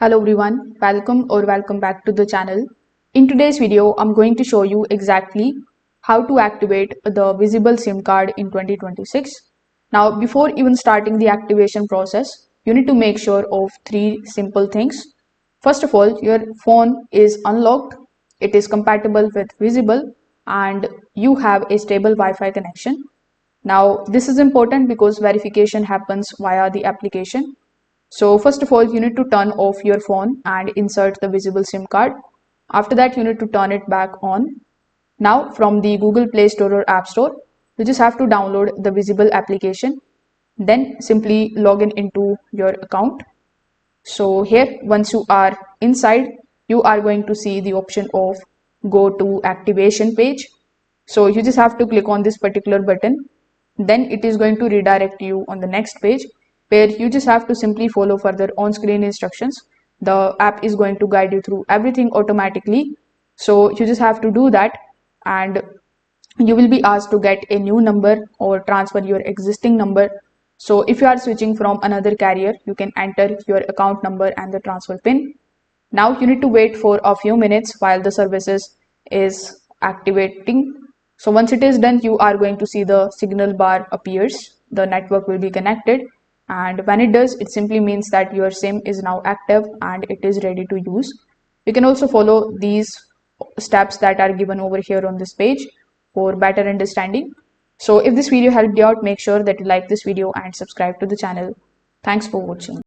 Hello everyone, welcome back to the channel. In today's video, I'm going to show you exactly how to activate the visible SIM card in 2026. Now, before even starting the activation process, you need to make sure of three simple things. First of all, your phone is unlocked, it is compatible with visible, and you have a stable Wi-Fi connection. Now, this is important because verification happens via the application. So first of all, you need to turn off your phone and insert the visible SIM card. After that, you need to turn it back on. Now from the Google Play Store or App Store, you just have to download the visible application. Then simply log in into your account. So here, once you are inside, you are going to see the option of go to activation page. So you just have to click on this particular button. Then it is going to redirect you on the next page where you just have to simply follow further on-screen instructions. The app is going to guide you through everything automatically. So you just have to do that, and you will be asked to get a new number or transfer your existing number. So if you are switching from another carrier, you can enter your account number and the transfer pin. Now you need to wait for a few minutes while the services is activating. So once it is done, you are going to see the signal bar appears. The network will be connected, and when it does, it simply means that your SIM is now active and it is ready to use. You can also follow these steps that are given over here on this page for better understanding. So if this video helped you out, make sure that you like this video and subscribe to the channel. Thanks for watching.